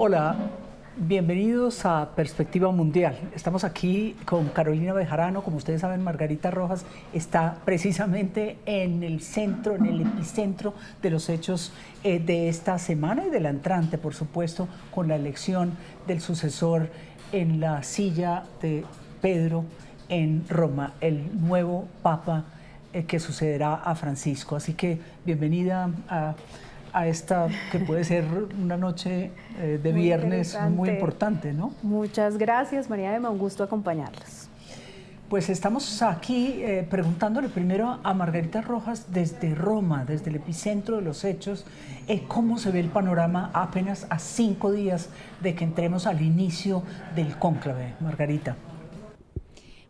Hola, bienvenidos a Perspectiva Mundial. Estamos aquí con Carolina Bejarano. Como ustedes saben, Margarita Rojas está precisamente en el centro, en el epicentro de los hechos de esta semana y de la entrante, por supuesto, con la elección del sucesor en la silla de Pedro en Roma, el nuevo Papa que sucederá a Francisco. Así que bienvenida a esta que puede ser una noche de viernes muy importante, ¿no? Muchas gracias, María Emma, un gusto acompañarlos. Pues estamos aquí preguntándole primero a Margarita Rojas desde Roma, desde el epicentro de los hechos, cómo se ve el panorama apenas a 5 días de que entremos al inicio del cónclave. Margarita.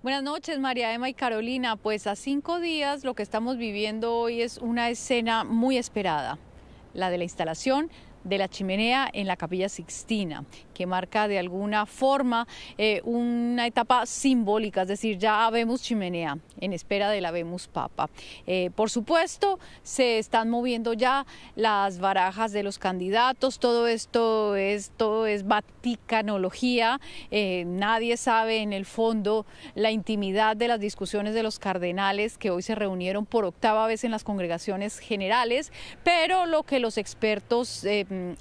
Buenas noches, María Emma y Carolina. Pues a 5 días lo que estamos viviendo hoy es una escena muy esperada, la de la instalación de la chimenea en la Capilla Sixtina, que marca de alguna forma una etapa simbólica, es decir, ya vemos chimenea en espera de la Vemos Papa. Por supuesto, se están moviendo ya las barajas de los candidatos, todo es vaticanología, nadie sabe en el fondo la intimidad de las discusiones de los cardenales que hoy se reunieron por 8ª vez en las congregaciones generales, pero lo que los expertos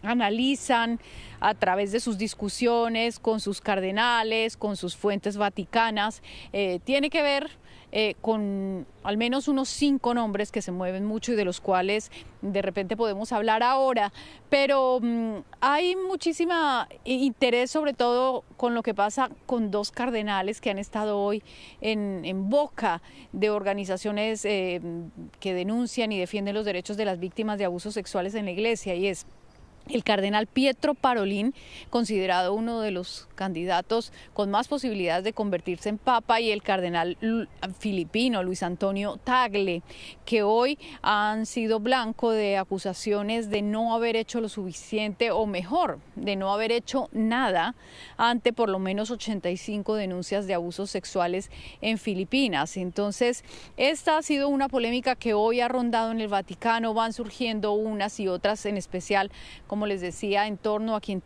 analizan a través de sus discusiones con sus cardenales, con sus fuentes vaticanas, tiene que ver con al menos unos 5 nombres que se mueven mucho y de los cuales de repente podemos hablar ahora, pero hay muchísimo interés sobre todo con lo que pasa con 2 cardenales que han estado hoy en boca de organizaciones que denuncian y defienden los derechos de las víctimas de abusos sexuales en la Iglesia, y es el cardenal Pietro Parolin, considerado uno de los candidatos con más posibilidades de convertirse en papa, y el cardenal filipino Luis Antonio Tagle, que hoy han sido blanco de acusaciones de no haber hecho lo suficiente, o mejor, de no haber hecho nada ante por lo menos 85 denuncias de abusos sexuales en Filipinas. Entonces, esta ha sido una polémica que hoy ha rondado en el Vaticano, van surgiendo unas y otras, en especial, como les decía, en torno a quien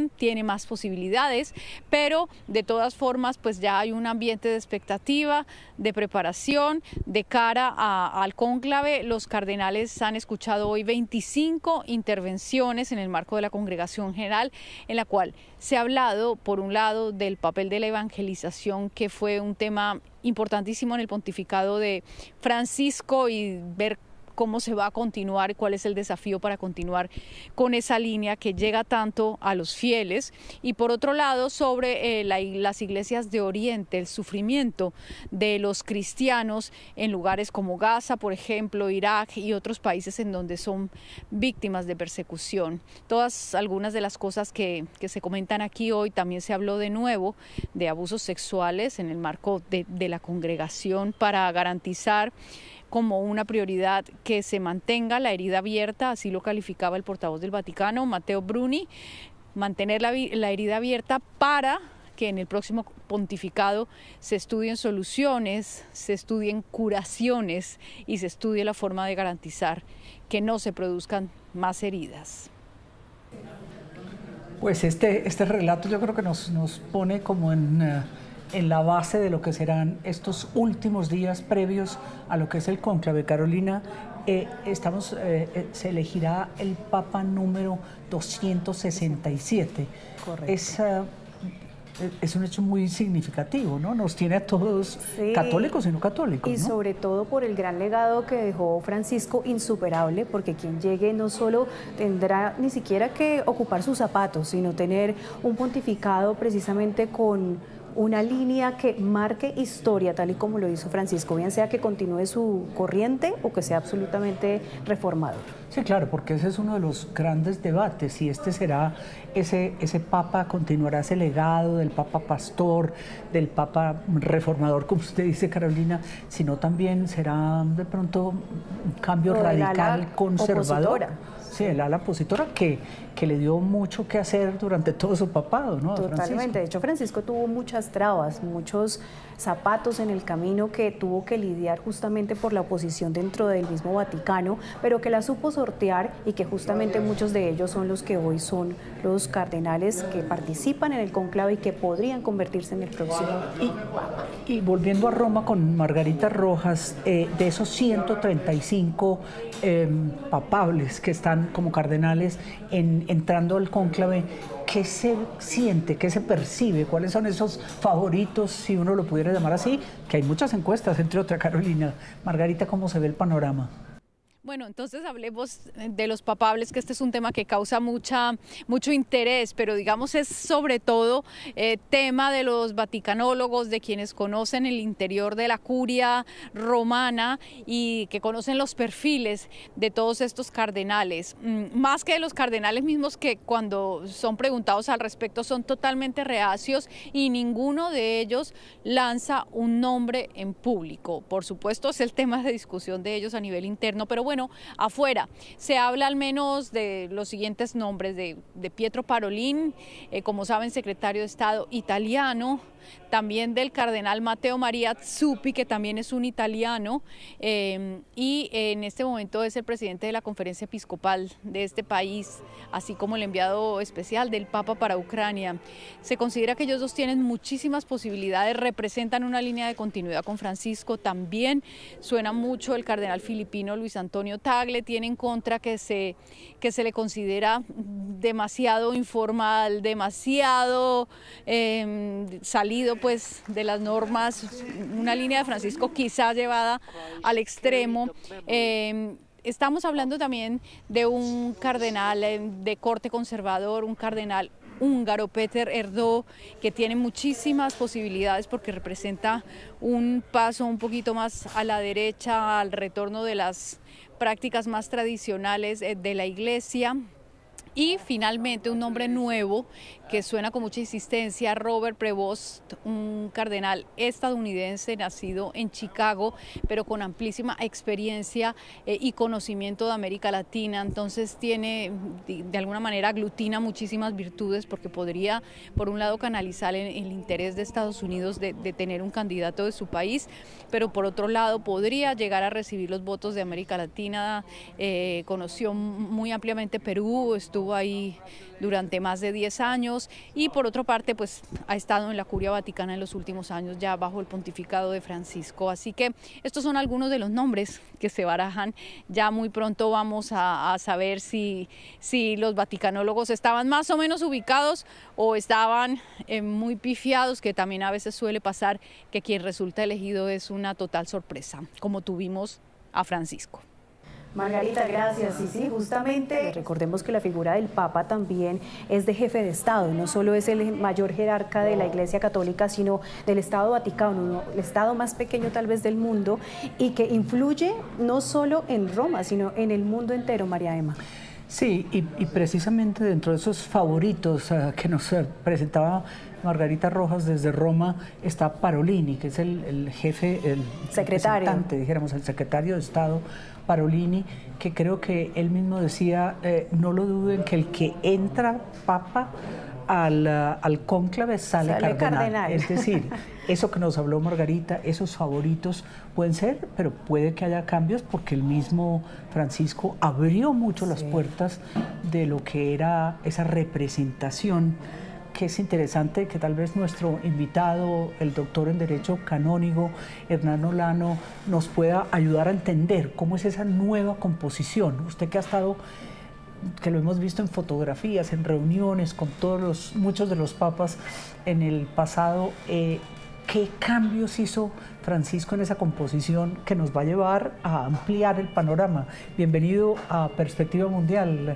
tiene más posibilidades, pero de todas formas pues ya hay un ambiente de expectativa, de preparación de cara al cónclave. Los cardenales han escuchado hoy 25 intervenciones en el marco de la Congregación General, en la cual se ha hablado, por un lado, del papel de la evangelización, que fue un tema importantísimo en el pontificado de Francisco, y ver cómo se va a continuar, cuál es el desafío para continuar con esa línea que llega tanto a los fieles, y por otro lado sobre las iglesias de Oriente, el sufrimiento de los cristianos en lugares como Gaza, por ejemplo, Irak y otros países en donde son víctimas de persecución. Algunas de las cosas que se comentan aquí hoy. También se habló de nuevo de abusos sexuales en el marco de la congregación, para garantizar como una prioridad que se mantenga la herida abierta, así lo calificaba el portavoz del Vaticano, Matteo Bruni, mantener la herida abierta para que en el próximo pontificado se estudien soluciones, se estudien curaciones y se estudie la forma de garantizar que no se produzcan más heridas. Pues este relato yo creo que nos pone como en la base de lo que serán estos últimos días previos a lo que es el cónclave. Carolina, se elegirá el Papa número 267. Correcto. Es un hecho muy significativo, ¿no? Nos tiene a todos, sí, católicos y no católicos, y ¿no? sobre todo por el gran legado que dejó Francisco, insuperable, porque quien llegue no solo tendrá ni siquiera que ocupar sus zapatos, sino tener un pontificado precisamente con una línea que marque historia, tal y como lo hizo Francisco, bien sea que continúe su corriente o que sea absolutamente reformador. Sí, claro, porque ese es uno de los grandes debates, si este será ese Papa, continuará ese legado del Papa pastor, del Papa reformador, como usted dice, Carolina, sino también será de pronto un cambio radical, conservador. sí, el ala opositora que le dio mucho que hacer durante todo su papado, ¿no? Totalmente. De hecho, Francisco tuvo muchas trabas, muchos zapatos en el camino que tuvo que lidiar justamente por la oposición dentro del mismo Vaticano, pero que la supo sortear y que justamente muchos de ellos son los que hoy son los cardenales que participan en el conclave y que podrían convertirse en el próximo Papa. Y volviendo a Roma con Margarita Rojas, de esos 135 papables que están como cardenales entrando al cónclave, ¿qué se siente, qué se percibe? ¿Cuáles son esos favoritos, si uno lo pudiera llamar así? Que hay muchas encuestas, entre otras, Carolina. Margarita, ¿cómo se ve el panorama? Bueno, entonces hablemos de los papables, que este es un tema que causa mucho interés, pero digamos es sobre todo tema de los vaticanólogos, de quienes conocen el interior de la curia romana y que conocen los perfiles de todos estos cardenales, más que de los cardenales mismos, que cuando son preguntados al respecto son totalmente reacios y ninguno de ellos lanza un nombre en público. Por supuesto es el tema de discusión de ellos a nivel interno, pero bueno, afuera se habla al menos de los siguientes nombres: de Pietro Parolin, como saben, secretario de Estado italiano, también del cardenal Matteo Maria Zuppi, que también es un italiano, y en este momento es el presidente de la conferencia episcopal de este país, así como el enviado especial del Papa para Ucrania. Se considera que ellos dos tienen muchísimas posibilidades, representan una línea de continuidad con Francisco. También suena mucho el cardenal filipino Luis Antonio Tagle, tiene en contra que se le considera demasiado informal, demasiado salido pues de las normas, una línea de Francisco quizá llevada al extremo. Estamos hablando también de un cardenal de corte conservador, un cardenal húngaro, Péter Erdő, que tiene muchísimas posibilidades porque representa un paso un poquito más a la derecha, al retorno de las prácticas más tradicionales de la Iglesia. Y finalmente un nombre nuevo que suena con mucha insistencia, Robert Prevost, un cardenal estadounidense nacido en Chicago, pero con amplísima experiencia y conocimiento de América Latina. Entonces tiene, de alguna manera, aglutina muchísimas virtudes, porque podría, por un lado, canalizar el interés de Estados Unidos de tener un candidato de su país, pero por otro lado podría llegar a recibir los votos de América Latina. Conoció muy ampliamente Perú, estuvo ahí durante más de 10 años y por otra parte pues ha estado en la Curia Vaticana en los últimos años, ya bajo el pontificado de Francisco. Así que estos son algunos de los nombres que se barajan. Ya muy pronto vamos a saber si los vaticanólogos estaban más o menos ubicados o estaban muy pifiados, que también a veces suele pasar que quien resulta elegido es una total sorpresa, como tuvimos a Francisco. Margarita, gracias. Y sí, justamente recordemos que la figura del Papa también es de jefe de Estado, no solo es el mayor jerarca de la Iglesia Católica, sino del Estado Vaticano, el Estado más pequeño tal vez del mundo, y que influye no solo en Roma, sino en el mundo entero, María Emma. Sí, y precisamente dentro de esos favoritos que nos presentaba Margarita Rojas desde Roma está Parolini, que es el jefe, el representante, dijéramos, el secretario de Estado Parolini, que creo que él mismo decía, no lo duden, que el que entra papa al cónclave sale cardenal. Es decir, eso que nos habló Margarita, esos favoritos pueden ser, pero puede que haya cambios porque el mismo Francisco abrió mucho las puertas de lo que era esa representación, que es interesante que tal vez nuestro invitado, el doctor en Derecho Canónico, Hernán Olano, nos pueda ayudar a entender cómo es esa nueva composición. Usted que ha estado, que lo hemos visto en fotografías, en reuniones con muchos de los papas en el pasado, ¿qué cambios hizo Francisco en esa composición que nos va a llevar a ampliar el panorama? Bienvenido a Perspectiva Mundial.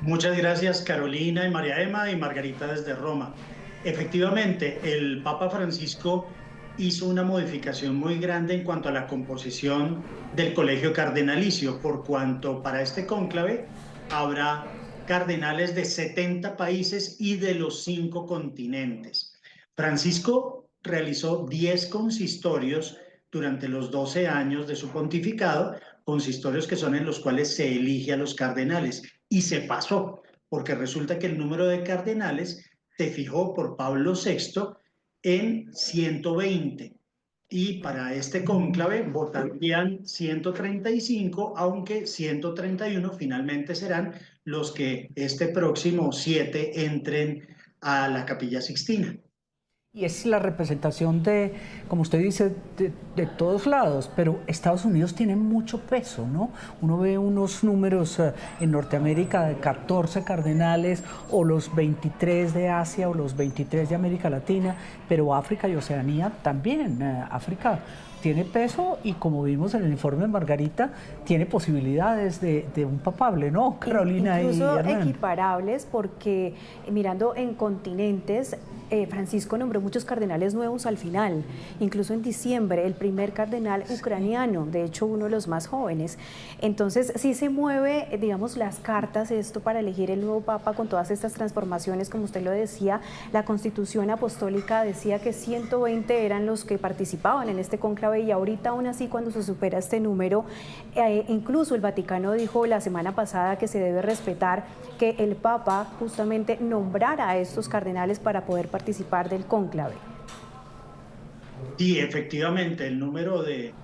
Muchas gracias, Carolina y María Emma y Margarita desde Roma. Efectivamente, el Papa Francisco hizo una modificación muy grande en cuanto a la composición del colegio cardenalicio, por cuanto para este cónclave habrá cardenales de 70 países y de los 5 continentes. Francisco realizó 10 consistorios durante los 12 años de su pontificado, consistorios que son en los cuales se elige a los cardenales. Y se pasó, porque resulta que el número de cardenales se fijó por Pablo VI en 120. Y para este cónclave votarían 135, aunque 131 finalmente serán los que este próximo 7 entren a la Capilla Sixtina. Y es la representación de, como usted dice, de todos lados, pero Estados Unidos tiene mucho peso, ¿no? Uno ve unos números en Norteamérica de 14 cardenales, o los 23 de Asia, o los 23 de América Latina, pero África y Oceanía también. África tiene peso y, como vimos en el informe de Margarita, tiene posibilidades de un papable, ¿no, Carolina? Incluso equiparables, porque mirando en continentes, Francisco nombró muchos cardenales nuevos al final, incluso en diciembre, el primer cardenal ucraniano, de hecho uno de los más jóvenes. Entonces sí se mueve, digamos, las cartas esto para elegir el nuevo papa con todas estas transformaciones, como usted lo decía. La Constitución Apostólica decía que 120 eran los que participaban en este cónclave, y ahorita aún así, cuando se supera este número, incluso el Vaticano dijo la semana pasada que se debe respetar que el papa justamente nombrara a estos cardenales para poder participar del cónclave. Sí, efectivamente, el número de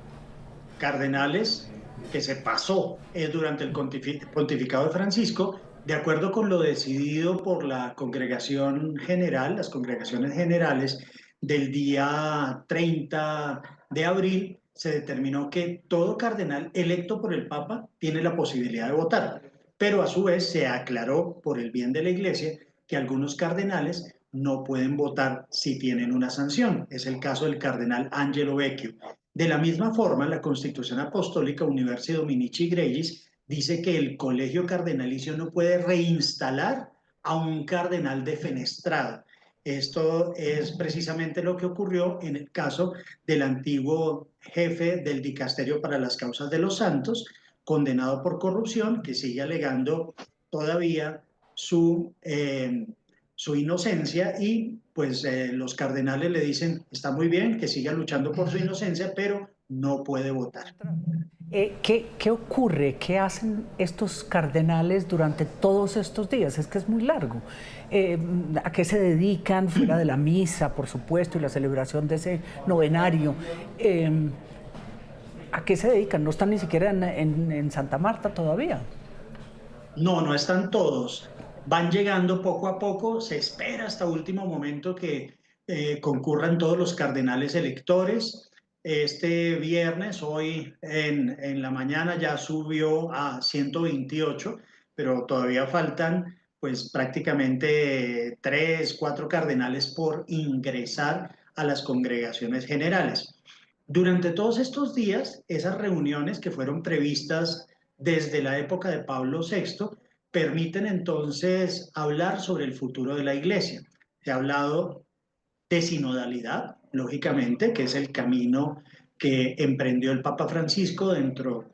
cardenales que se pasó durante el pontificado de Francisco, de acuerdo con lo decidido por la congregación general, las congregaciones generales del día 30 de abril, se determinó que todo cardenal electo por el Papa tiene la posibilidad de votar, pero a su vez se aclaró, por el bien de la Iglesia, que algunos cardenales no pueden votar si tienen una sanción. Es el caso del cardenal Angelo Becchio. De la misma forma, la Constitución Apostólica Universi Dominici Gregis dice que el colegio cardenalicio no puede reinstalar a un cardenal defenestrado. Esto es precisamente lo que ocurrió en el caso del antiguo jefe del Dicasterio para las Causas de los Santos, condenado por corrupción, que sigue alegando todavía su inocencia, y pues los cardenales le dicen, está muy bien que siga luchando por su inocencia, pero no puede votar. ¿Qué ocurre? ¿Qué hacen estos cardenales durante todos estos días? Es que es muy largo. ¿A qué se dedican fuera de la misa, por supuesto, y la celebración de ese novenario? ¿A qué se dedican? ¿No están ni siquiera en Santa Marta todavía? No, no están todos. Van llegando poco a poco. Se espera hasta último momento que concurran todos los cardenales electores. Este viernes, hoy en la mañana, ya subió a 128, pero todavía faltan pues prácticamente 3, 4 cardenales por ingresar a las congregaciones generales. Durante todos estos días, esas reuniones que fueron previstas desde la época de Pablo VI permiten entonces hablar sobre el futuro de la Iglesia. Se ha hablado de sinodalidad, lógicamente, que es el camino que emprendió el Papa Francisco dentro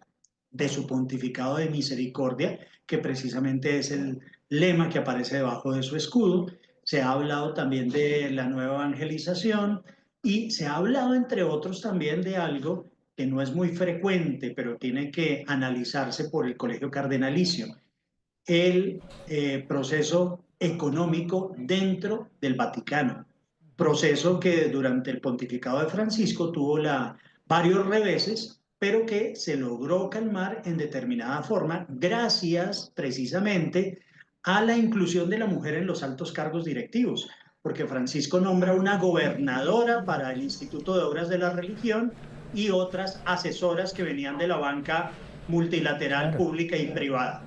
de su pontificado de misericordia, que precisamente es el lema que aparece debajo de su escudo. Se ha hablado también de la nueva evangelización, y se ha hablado, entre otros, también de algo que no es muy frecuente, pero tiene que analizarse por el Colegio Cardenalicio: el proceso económico dentro del Vaticano. Proceso que durante el pontificado de Francisco tuvo varios reveses, pero que se logró calmar en determinada forma gracias precisamente a la inclusión de la mujer en los altos cargos directivos, porque Francisco nombra una gobernadora para el Instituto de Obras de la Religión y otras asesoras que venían de la banca multilateral, pública y privada.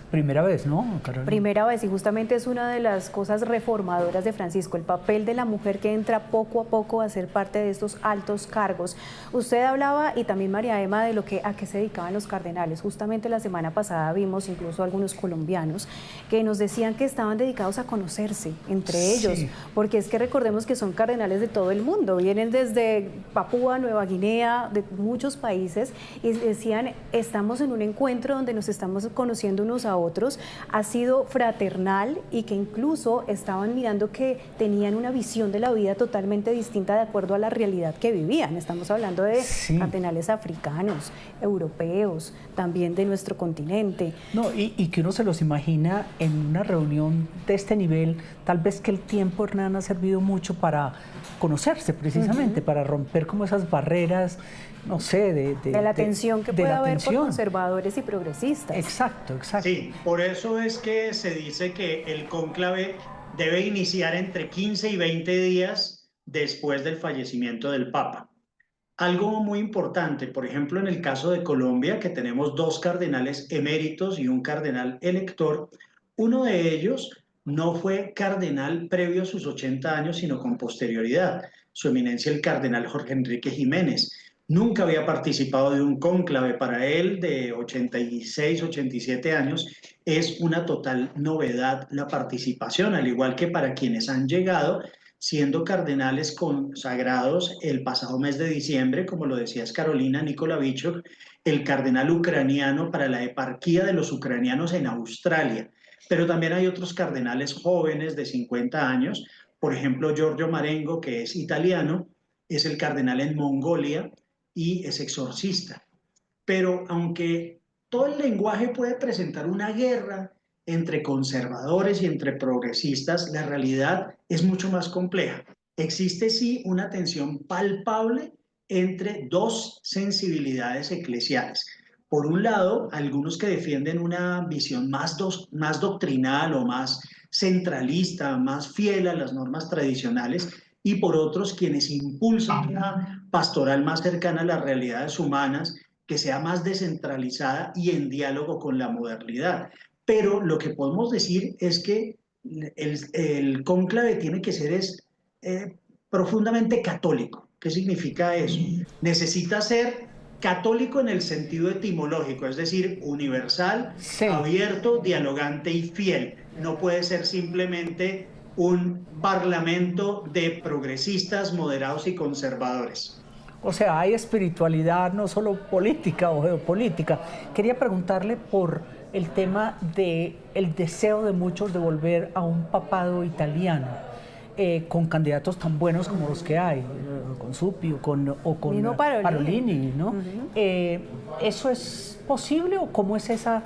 Primera vez, ¿no, Carolina? Primera vez, y justamente es una de las cosas reformadoras de Francisco, el papel de la mujer que entra poco a poco a ser parte de estos altos cargos. Usted hablaba, y también María Emma, de a qué se dedicaban los cardenales. Justamente la semana pasada vimos incluso algunos colombianos que nos decían que estaban dedicados a conocerse entre ellos, porque es que recordemos que son cardenales de todo el mundo, vienen desde Papúa, Nueva Guinea, de muchos países, y decían, estamos en un encuentro donde nos estamos conociendo unos a otros, ha sido fraternal y que incluso estaban mirando que tenían una visión de la vida totalmente distinta de acuerdo a la realidad que vivían. Estamos hablando de cardenales africanos, europeos, también de nuestro continente. No, y que uno se los imagina en una reunión de este nivel, tal vez que el tiempo, Hernán, ha servido mucho para conocerse precisamente, para romper como esas barreras, no sé, de la tensión que puede haber por conservadores y progresistas. Exacto, exacto. Sí, por eso es que se dice que el cónclave debe iniciar entre 15 y 20 días después del fallecimiento del Papa. Algo muy importante, por ejemplo, en el caso de Colombia, que tenemos 2 cardenales eméritos y un cardenal elector, uno de ellos no fue cardenal previo a sus 80 años, sino con posterioridad. Su eminencia, el cardenal Jorge Enrique Jiménez. Nunca había participado de un cónclave. Para él, de 86, 87 años, es una total novedad la participación, al igual que para quienes han llegado siendo cardenales consagrados el pasado mes de diciembre, como lo decías Carolina, Nikola Bichok, el cardenal ucraniano para la eparquía de los ucranianos en Australia. Pero también hay otros cardenales jóvenes de 50 años, por ejemplo, Giorgio Marengo, que es italiano, es el cardenal en Mongolia y es exorcista. Pero aunque todo el lenguaje puede presentar una guerra entre conservadores y entre progresistas, la realidad es mucho más compleja. Existe sí una tensión palpable entre 2 sensibilidades eclesiales. Por un lado, algunos que defienden una visión más doctrinal o más centralista, más fiel a las normas tradicionales, y por otros quienes impulsan una pastoral más cercana a las realidades humanas, que sea más descentralizada y en diálogo con la modernidad. Pero lo que podemos decir es que el cónclave tiene que ser profundamente católico. ¿Qué significa eso? Necesita ser católico en el sentido etimológico, es decir, universal, abierto, dialogante y fiel. No puede ser simplemente un parlamento de progresistas, moderados y conservadores. O sea, hay espiritualidad no solo política o geopolítica. Quería preguntarle por el tema del deseo de muchos de volver a un papado italiano, con candidatos tan buenos como los que hay, con Zuppi o con Parolini, ¿no? ¿Eso es posible o cómo es esa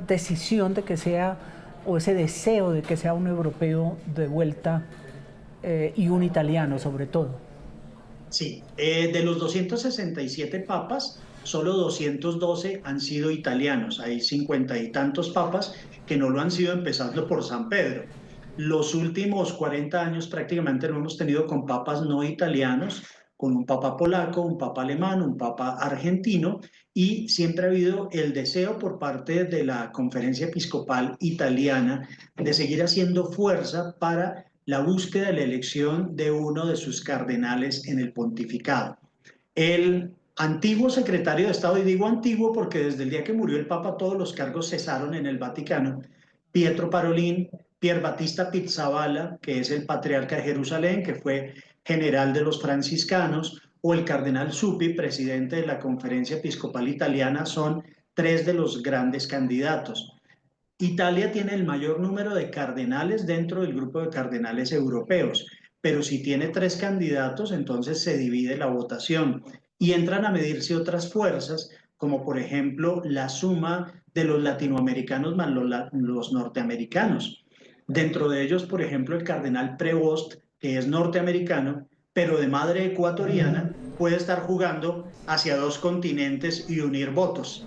decisión de que sea, o ese deseo de que sea un europeo de vuelta y un italiano sobre todo? Sí, de los 267 papas, solo 212 han sido italianos. Hay 50 y tantos papas que no lo han sido, empezando por San Pedro. Los últimos 40 años prácticamente lo hemos tenido con papas no italianos, con un papa polaco, un papa alemán, un papa argentino, y siempre ha habido el deseo por parte de la Conferencia Episcopal Italiana de seguir haciendo fuerza para la búsqueda de la elección de uno de sus cardenales en el pontificado. El antiguo secretario de Estado, y digo antiguo porque desde el día que murió el Papa todos los cargos cesaron en el Vaticano, Pietro Parolin, Pier Battista Pizzaballa, que es el patriarca de Jerusalén, que fue general de los franciscanos, o el cardenal Zuppi, presidente de la Conferencia Episcopal Italiana, son 3 de los grandes candidatos. Italia tiene el mayor número de cardenales dentro del grupo de cardenales europeos, pero si tiene 3 candidatos, entonces se divide la votación y entran a medirse otras fuerzas, como por ejemplo la suma de los latinoamericanos más los norteamericanos. Dentro de ellos, por ejemplo, el cardenal Prevost, que es norteamericano, pero de madre ecuatoriana, puede estar jugando hacia 2 continentes y unir votos.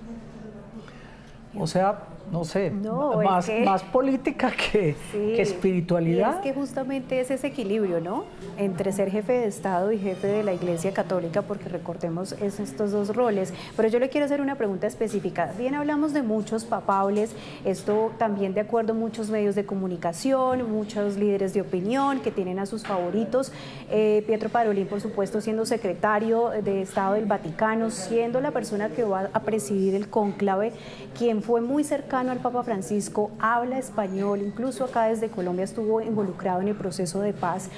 O sea, no sé, más política que espiritualidad. Y es que justamente es ese equilibrio, ¿no? Entre ser jefe de Estado y jefe de la Iglesia Católica, porque recordemos estos 2 roles. Pero yo le quiero hacer una pregunta específica. Bien, hablamos de muchos papables, esto también de acuerdo a muchos medios de comunicación, muchos líderes de opinión que tienen a sus favoritos. Pietro Parolin, por supuesto, siendo secretario de Estado del Vaticano, siendo la persona que va a presidir el cónclave, quien fue muy cercano al Papa Francisco, habla español, incluso acá desde Colombia estuvo involucrado en el proceso de paz.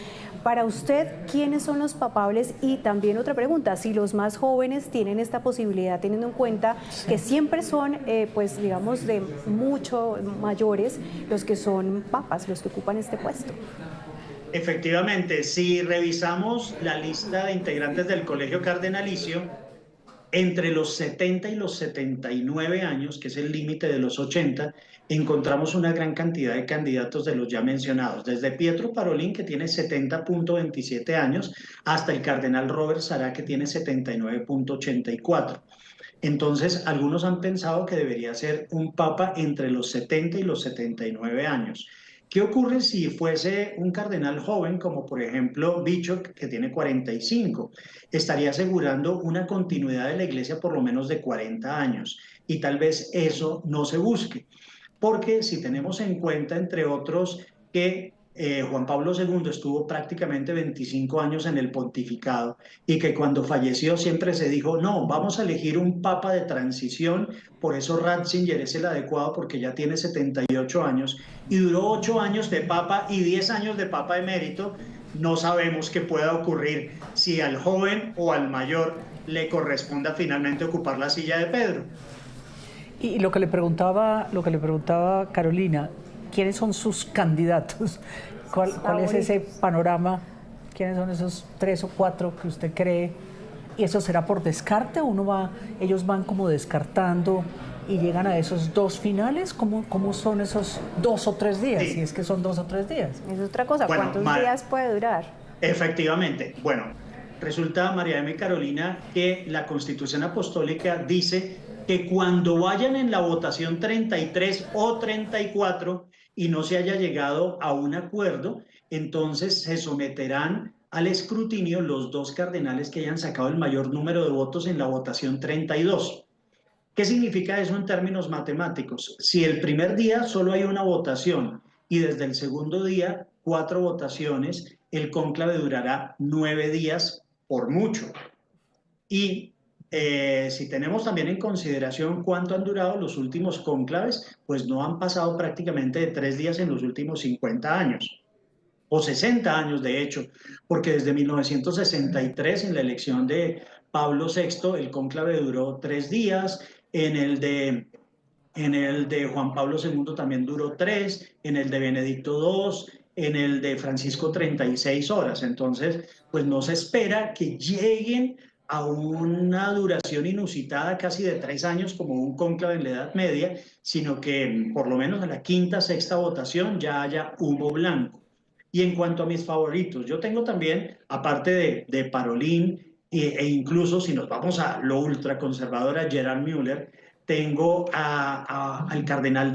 Para usted, ¿quiénes son los papables? Y también otra pregunta, si los más jóvenes tienen esta posibilidad, teniendo en cuenta que siempre son, pues digamos, de mucho mayores los que son papas, los que ocupan este puesto. Efectivamente, si revisamos la lista de integrantes del Colegio Cardenalicio, entre los 70 y los 79 años, que es el límite de los 80, encontramos una gran cantidad de candidatos de los ya mencionados, desde Pietro Parolin, que tiene 70.27 años, hasta el cardenal Robert Sará, que tiene 79.84. Entonces, algunos han pensado que debería ser un papa entre los 70 y los 79 años. ¿Qué ocurre si fuese un cardenal joven, como por ejemplo Bishop, que tiene 45? Estaría asegurando una continuidad de la iglesia por lo menos de 40 años y tal vez eso no se busque. Porque si tenemos en cuenta, entre otros, que Juan Pablo II estuvo prácticamente 25 años en el pontificado y que cuando falleció siempre se dijo, no, vamos a elegir un papa de transición, por eso Ratzinger es el adecuado porque ya tiene 78 años y duró 8 años de papa y 10 años de papa emérito. No sabemos qué pueda ocurrir si al joven o al mayor le corresponda finalmente ocupar la silla de Pedro. Y lo que le preguntaba Carolina, ¿quiénes son sus candidatos? ¿Cuál es ese panorama? ¿Quiénes son esos 3 o 4 que usted cree? ¿Y eso será por descarte? Ellos van como descartando y llegan a esos 2 finales? ¿Cómo son esos 2 o 3 días? Sí. Si es que son 2 o 3 días. Es otra cosa, bueno, ¿cuántos días puede durar? Efectivamente. Bueno, resulta, María Emma y Carolina, que la Constitución Apostólica dice que cuando vayan en la votación 33 o 34 y no se haya llegado a un acuerdo, entonces se someterán al escrutinio los 2 cardenales que hayan sacado el mayor número de votos en la votación 32. ¿Qué significa eso en términos matemáticos? Si el primer día solo hay una votación y desde el segundo día 4 votaciones, el cónclave durará 9 días por mucho. Y si tenemos también en consideración cuánto han durado los últimos cónclaves, pues no han pasado prácticamente de 3 días en los últimos 50 años, o 60 años de hecho, porque desde 1963 en la elección de Pablo VI el cónclave duró 3 días, en el de Juan Pablo II también duró 3, en el de Benedicto II, en el de Francisco 36 horas. Entonces, pues no se espera que lleguen a una duración inusitada casi de 3 años como un cónclave en la Edad Media, sino que por lo menos en la quinta, sexta votación ya haya humo blanco. Y en cuanto a mis favoritos, yo tengo también, aparte de Parolin, e incluso si nos vamos a lo ultraconservador, a Gerard Müller, tengo al cardenal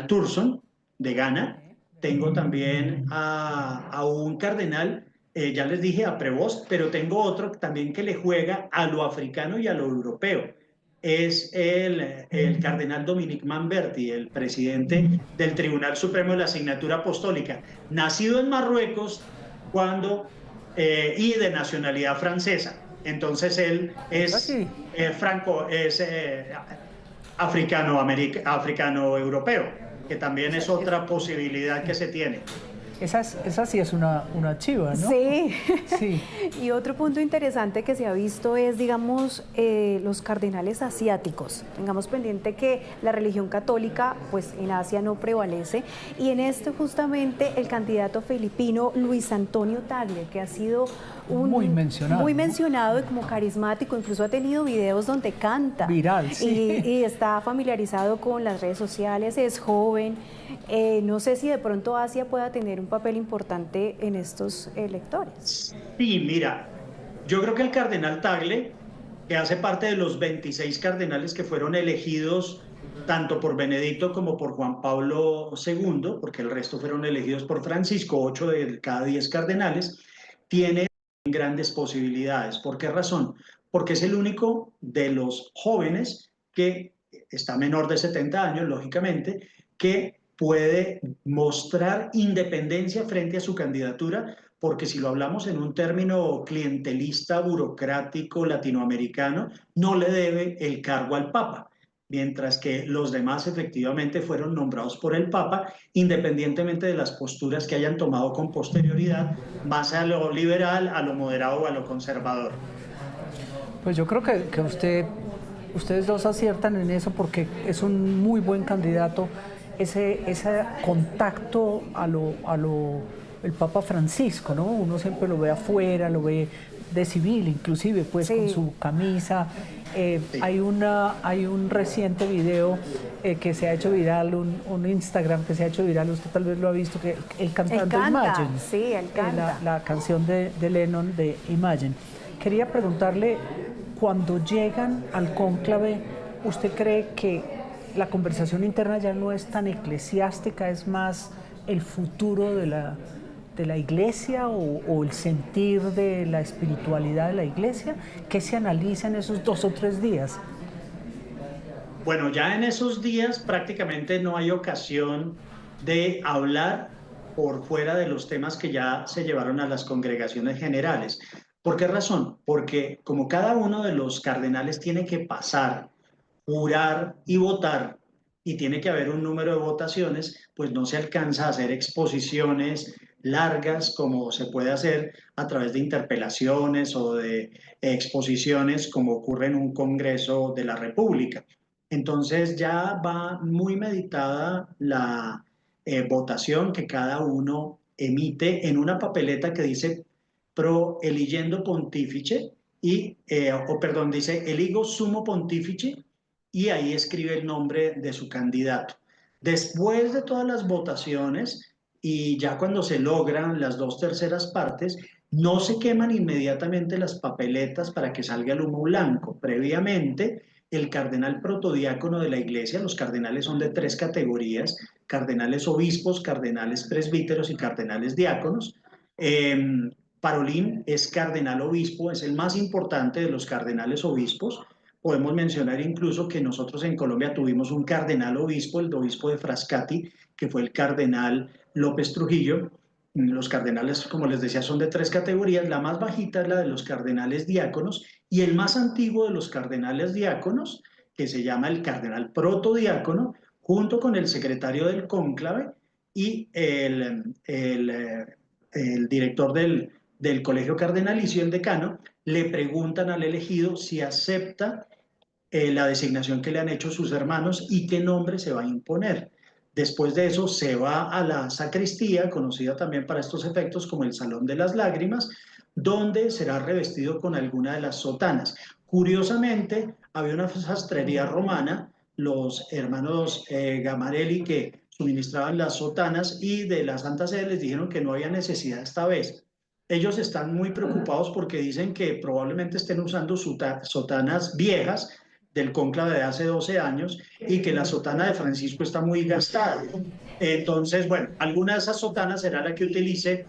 Turson de Ghana, tengo también a un cardenal, ya les dije, a Prevost, pero tengo otro también que le juega a lo africano y a lo europeo. Es el cardenal Dominique Manberti, el presidente del Tribunal Supremo de la Asignatura Apostólica, nacido en Marruecos y de nacionalidad francesa. Entonces él es africano-europeo, que también es otra posibilidad que se tiene. Esa sí es una chiva, ¿no? Sí. Sí. Y otro punto interesante que se ha visto es, digamos, los cardenales asiáticos. Tengamos pendiente que la religión católica, pues en Asia no prevalece. Y en este justamente el candidato filipino Luis Antonio Tagle, que ha sido muy mencionado y como carismático, incluso ha tenido videos donde canta. Viral, sí. Y está familiarizado con las redes sociales, es joven. No sé si de pronto Asia pueda tener un papel importante en estos electores. Sí, mira, yo creo que el cardenal Tagle, que hace parte de los 26 cardenales que fueron elegidos tanto por Benedicto como por Juan Pablo II, porque el resto fueron elegidos por Francisco, 8 de cada 10 cardenales, tiene grandes posibilidades. ¿Por qué razón? Porque es el único de los jóvenes que está menor de 70 años, lógicamente, que puede mostrar independencia frente a su candidatura, porque si lo hablamos en un término clientelista, burocrático, latinoamericano, no le debe el cargo al Papa. mientras que los demás efectivamente fueron nombrados por el Papa, independientemente de las posturas que hayan tomado con posterioridad, más a lo liberal, a lo moderado o a lo conservador. Pues yo creo que ustedes dos aciertan en eso porque es un muy buen candidato ese contacto el Papa Francisco, ¿no? Uno siempre lo ve afuera, lo ve de civil, inclusive, pues Sí. con su camisa. Sí. Hay un reciente video que se ha hecho viral, un Instagram que se ha hecho viral, usted tal vez lo ha visto, que él cantando canta, Imagine. sí, él canta. La canción de Lennon de Imagine. Quería preguntarle, cuando llegan al cónclave, ¿usted cree que la conversación interna ya no es tan eclesiástica, es más el futuro de la iglesia o el sentir de la espiritualidad de la iglesia? ¿Qué se analiza en esos 2 o 3 días? Bueno, ya en esos días prácticamente no hay ocasión de hablar por fuera de los temas que ya se llevaron a las congregaciones generales. ¿Por qué razón? Porque como cada uno de los cardenales tiene que pasar, jurar y votar, y tiene que haber un número de votaciones, pues no se alcanza a hacer exposiciones largas como se puede hacer a través de interpelaciones o de exposiciones como ocurre en un Congreso de la República. Entonces ya va muy meditada la votación que cada uno emite en una papeleta que dice pro eligendo pontífice o perdón, dice eligo sumo pontífice y ahí escribe el nombre de su candidato. Después de todas las votaciones y ya cuando se logran las 2/3 partes, no se queman inmediatamente las papeletas para que salga el humo blanco. Previamente, el cardenal protodiácono de la iglesia, los cardenales son de 3 categorías, cardenales obispos, cardenales presbíteros y cardenales diáconos. Parolín es cardenal obispo, es el más importante de los cardenales obispos. Podemos mencionar incluso que nosotros en Colombia tuvimos un cardenal obispo, el obispo de Frascati, que fue el cardenal López Trujillo. Los cardenales, como les decía, son de 3 categorías. La más bajita es la de los cardenales diáconos y el más antiguo de los cardenales diáconos, que se llama el cardenal protodiácono, junto con el secretario del cónclave y el director del colegio cardenalicio, el decano, le preguntan al elegido si acepta la designación que le han hecho sus hermanos y qué nombre se va a imponer. Después de eso se va a la sacristía, conocida también para estos efectos como el Salón de las Lágrimas, donde será revestido con alguna de las sotanas. Curiosamente, había una sastrería romana, los hermanos Gamarelli, que suministraban las sotanas, y de la Santa Sede les dijeron que no había necesidad esta vez. Ellos están muy preocupados porque dicen que probablemente estén usando sotanas viejas del cónclave de hace 12 años y que la sotana de Francisco está muy gastada. Entonces, bueno, alguna de esas sotanas será la que utilice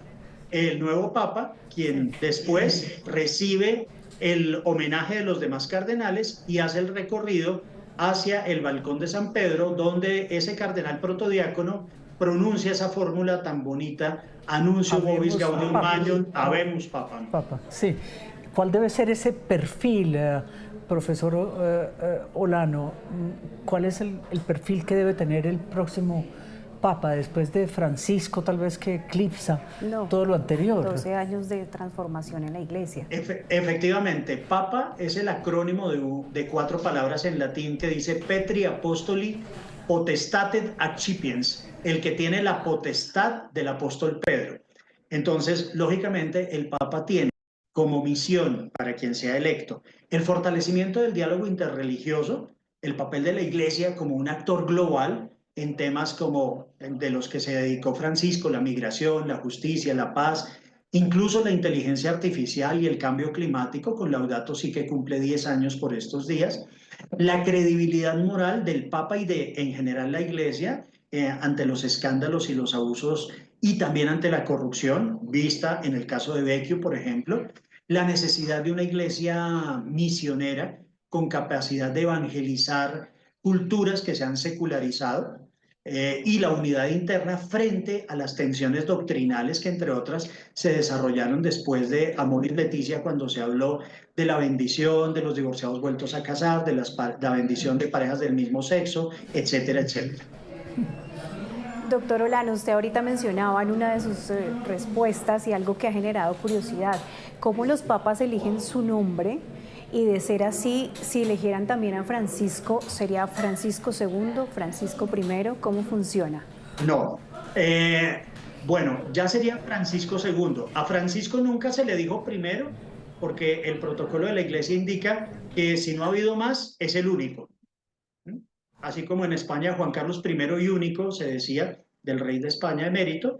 el nuevo Papa, quien después recibe el homenaje de los demás cardenales y hace el recorrido hacia el balcón de San Pedro, donde ese cardenal protodiácono pronuncia esa fórmula tan bonita, Anuncio Vobis Gaudium Magnum, Habemus Papam. Papa, sí. ¿Cuál debe ser ese perfil, profesor Olano? ¿Cuál es el perfil que debe tener el próximo Papa después de Francisco, tal vez que eclipsa todo lo anterior? 12 años de transformación en la iglesia. Efectivamente, Papa es el acrónimo de 4 palabras en latín que dice Petri Apostoli Potestatem Accipiens, el que tiene la potestad del apóstol Pedro. Entonces, lógicamente, el Papa tiene como misión para quien sea electo el fortalecimiento del diálogo interreligioso, el papel de la Iglesia como un actor global en temas como de los que se dedicó Francisco, la migración, la justicia, la paz, incluso la inteligencia artificial y el cambio climático, con Laudato Si, que cumple 10 años por estos días, la credibilidad moral del Papa y en general la Iglesia ante los escándalos y los abusos y también ante la corrupción, vista en el caso de Vecchio, por ejemplo, la necesidad de una iglesia misionera con capacidad de evangelizar culturas que se han secularizado, y la unidad interna frente a las tensiones doctrinales que, entre otras, se desarrollaron después de Amor y Leticia, cuando se habló de la bendición de los divorciados vueltos a casar, de la bendición de parejas del mismo sexo, etcétera, etcétera. Doctor Olano, usted ahorita mencionaba en una de sus respuestas y algo que ha generado curiosidad, cómo los papas eligen su nombre, y de ser así, si eligieran también a Francisco, ¿sería Francisco II, Francisco I? ¿Cómo funciona? No, bueno, ya sería Francisco II. A Francisco nunca se le dijo primero, porque el protocolo de la Iglesia indica que si no ha habido más, es el único. Así como en España Juan Carlos I y único se decía del rey de España emérito,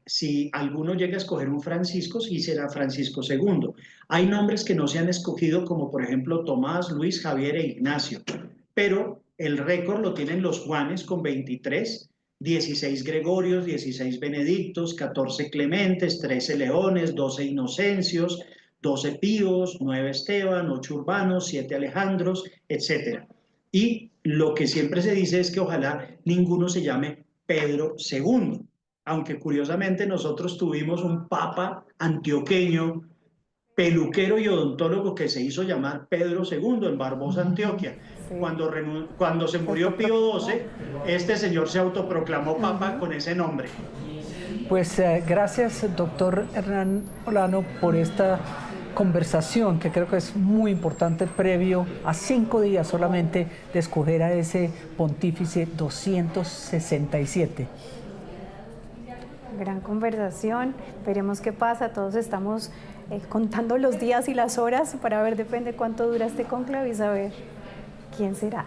si alguno llega a escoger un Francisco, sí será Francisco II. Hay nombres que no se han escogido, como por ejemplo Tomás, Luis, Javier e Ignacio, pero el récord lo tienen los Juanes con 23, 16 Gregorios, 16 Benedictos, 14 Clementes, 13 Leones, 12 Inocencios, 12 Píos, 9 Esteban, 8 Urbanos, 7 Alejandros, etc. Y lo que siempre se dice es que ojalá ninguno se llame Pedro II, aunque curiosamente nosotros tuvimos un papa antioqueño, peluquero y odontólogo que se hizo llamar Pedro II en Barbosa, Antioquia. Sí. Cuando se murió Pío XII, este señor se autoproclamó papa con ese nombre. Pues gracias, doctor Hernán Olano, por esta conversación que creo que es muy importante previo a 5 días solamente de escoger a ese pontífice 267. Gran conversación, veremos qué pasa, todos estamos contando los días y las horas para ver, depende cuánto dura este cónclave y saber quién será.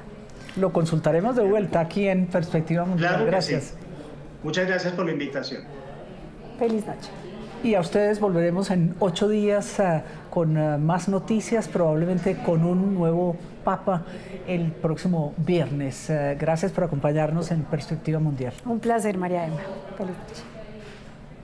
Lo consultaremos de vuelta aquí en Perspectiva Mundial. Claro, gracias. Sí. Muchas gracias por la invitación. Feliz noche. Y a ustedes volveremos en 8 días con más noticias, probablemente con un nuevo papa el próximo viernes. Gracias por acompañarnos en Perspectiva Mundial. Un placer, María Emma. Feliz noche.